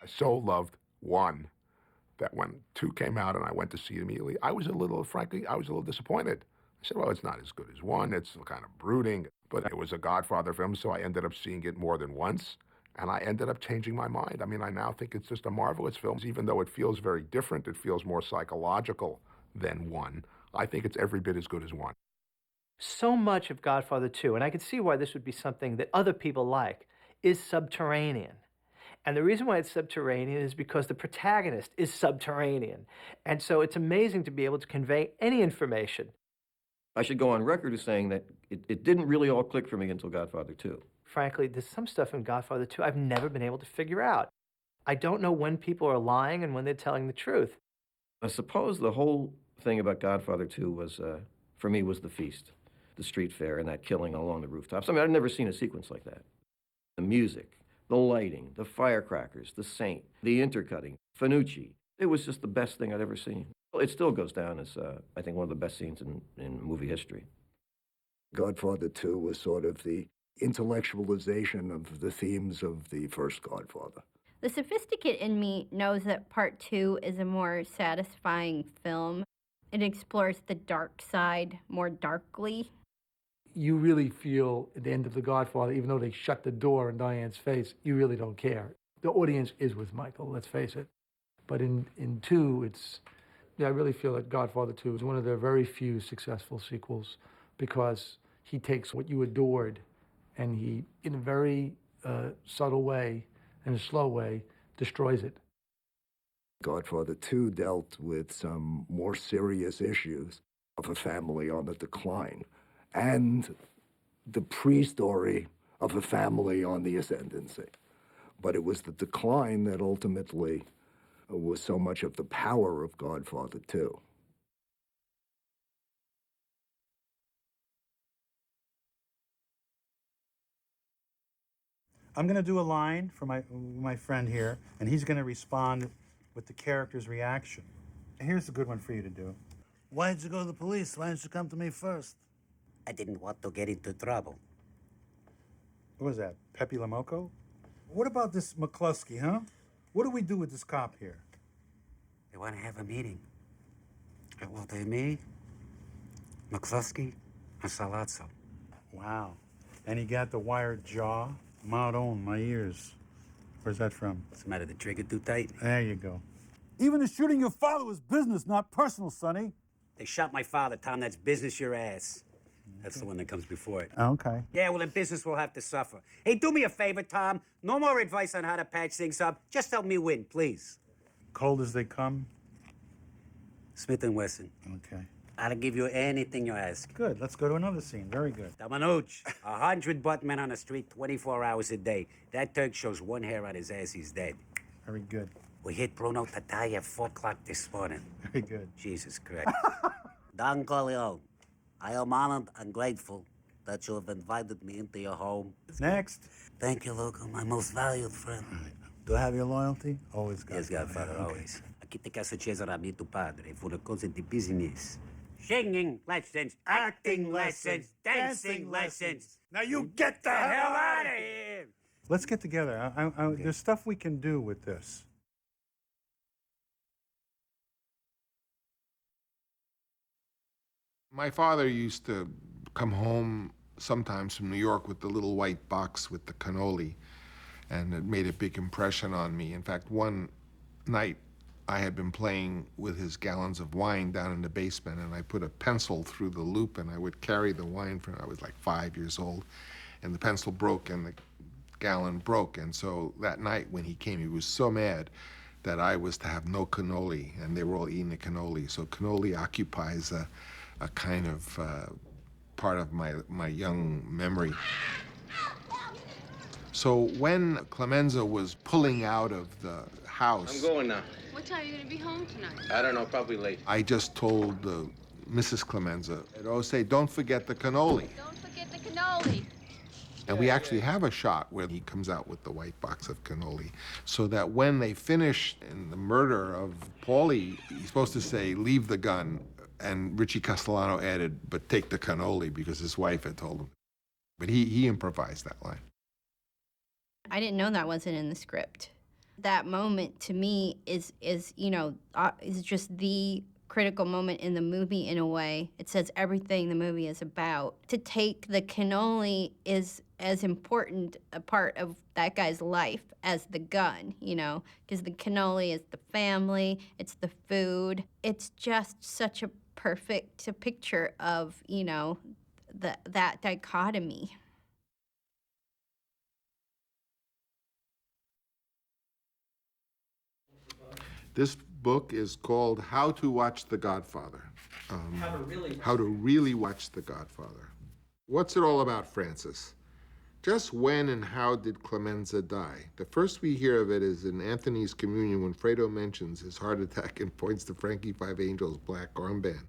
I so loved one that when two came out and I went to see it immediately, frankly, I was a little disappointed. I said, well, it's not as good as one. It's kind of brooding, but it was a Godfather film, so I ended up seeing it more than once. And I ended up changing my mind. I mean, I now think it's just a marvelous film. Even though it feels very different, it feels more psychological than one. I think it's every bit as good as one. So much of Godfather 2, and I can see why this would be something that other people like, is subterranean. And the reason why it's subterranean is because the protagonist is subterranean. And so it's amazing to be able to convey any information. I should go on record as saying that it didn't really all click for me until Godfather 2. Frankly, there's some stuff in Godfather 2 I've never been able to figure out. I don't know when people are lying and when they're telling the truth. I suppose the whole thing about Godfather 2 was, for me, was the feast, the street fair, and that killing along the rooftops. I mean, I'd never seen a sequence like that. The music, the lighting, the firecrackers, the saint, the intercutting, Fanucci. It was just the best thing I'd ever seen. It still goes down as, I think, one of the best scenes in movie history. Godfather 2 was sort of the intellectualization of the themes of the first Godfather. The sophisticate in me knows that part 2 is a more satisfying film. It explores the dark side more darkly. You really feel at the end of The Godfather, even though they shut the door in Diane's face, you really don't care. The audience is with Michael, let's face it. But in 2, I really feel that Godfather 2 is one of the very few successful sequels because he takes what you adored and he, in a very subtle way and a slow way, destroys it. Godfather 2 dealt with some more serious issues of a family on the decline and the pre-story of a family on the ascendancy. But it was the decline that ultimately was so much of the power of Godfather 2. I'm going to do a line for my friend here, and he's going to respond with the character's reaction. Here's a good one for you to do. Why did you go to the police? Why didn't you come to me first? I didn't want to get into trouble. What was that, Pepe Lamoco? What about this McCluskey, huh? What do we do with this cop here? They want to have a meeting. It will be me, McCluskey, and Salazzo. Wow. And he got the wired jaw. Maudon, my ears. Where's that from? What's the matter, the trigger too tight? There you go. Even the shooting your father was business, not personal, Sonny. They shot my father, Tom. That's business your ass. That's the one that comes before it. Okay. Yeah, well, in business, we'll have to suffer. Hey, do me a favor, Tom. No more advice on how to patch things up. Just help me win, please. Cold as they come? Smith & Wesson. Okay. I'll give you anything you ask. Good. Let's go to another scene. Very good. Tamanuch, 100 butt men on the street 24 hours a day. That Turk shows one hair on his ass, he's dead. Very good. We hit Bruno Tattaglia at 4 o'clock this morning. Very good. Jesus Christ. Don Corleone, I am honored and grateful that you have invited me into your home. Next. Thank you, Luca, my most valued friend. Do I have your loyalty? Always got Yes, Godfather, always. Aqui te caso Cesare amico padre, for the cause of the business. Singing lessons, acting lessons, dancing lessons. Now you get the hell out of here! Let's get together. Okay. There's stuff we can do with this. My father used to come home sometimes from New York with the little white box with the cannoli, and it made a big impression on me. In fact, one night I had been playing with his gallons of wine down in the basement, and I put a pencil through the loop, and I would carry the wine from, I was like 5 years old, and the pencil broke and the gallon broke. And so that night when he came, he was so mad that I was to have no cannoli, and they were all eating the cannoli. So cannoli occupies a kind of part of my young memory. So when Clemenza was pulling out of the house, I'm going now. What time are you going to be home tonight? I don't know, probably late. I just told Mrs. Clemenza, say, don't forget the cannoli. Don't forget the cannoli. And we actually have a shot where he comes out with the white box of cannoli, so that when they finish in the murder of Paulie, he's supposed to say, leave the gun, and Richie Castellano added, but take the cannoli, because his wife had told him. But he improvised that line. I didn't know that wasn't in the script. That moment to me is is just the critical moment in the movie in a way. It says everything the movie is about. To take the cannoli is as important a part of that guy's life as the gun, because the cannoli is the family, it's the food. It's just such a perfect picture of, that dichotomy. This book is called How to Watch The Godfather. How to really watch The Godfather. What's it all about, Francis? Just when and how did Clemenza die? The first we hear of it is in Anthony's communion when Fredo mentions his heart attack and points to Frankie Five Angels' black armband.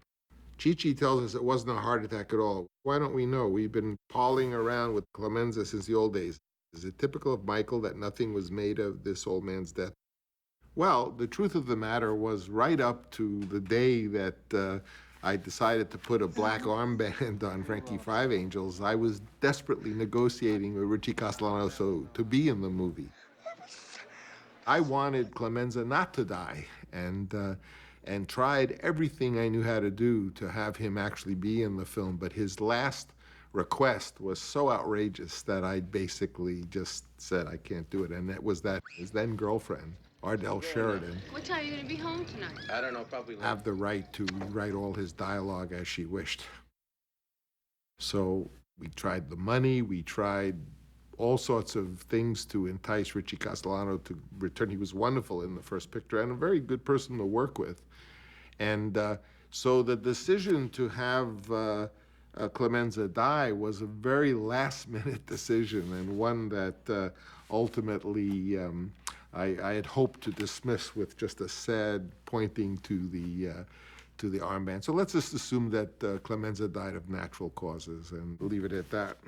Chichi tells us it wasn't a heart attack at all. Why don't we know? We've been palling around with Clemenza since the old days. Is it typical of Michael that nothing was made of this old man's death? Well, the truth of the matter was right up to the day that I decided to put a black armband on Frankie Five Angels, I was desperately negotiating with Richie Castellano to be in the movie. I wanted Clemenza not to die, and tried everything I knew how to do to have him actually be in the film, but his last request was so outrageous that I basically just said I can't do it, and it was that his then girlfriend, Ardell Sheridan, What time are you gonna be home tonight? I don't know, probably late. have the right to rewrite all his dialogue as she wished. So we tried the money, we tried all sorts of things to entice Richie Castellano to return. He was wonderful in the first picture and a very good person to work with. And so the decision to have Clemenza die was a very last-minute decision, and one that ultimately I had hoped to dismiss with just a sad pointing to the armband. So let's just assume that Clemenza died of natural causes and leave it at that.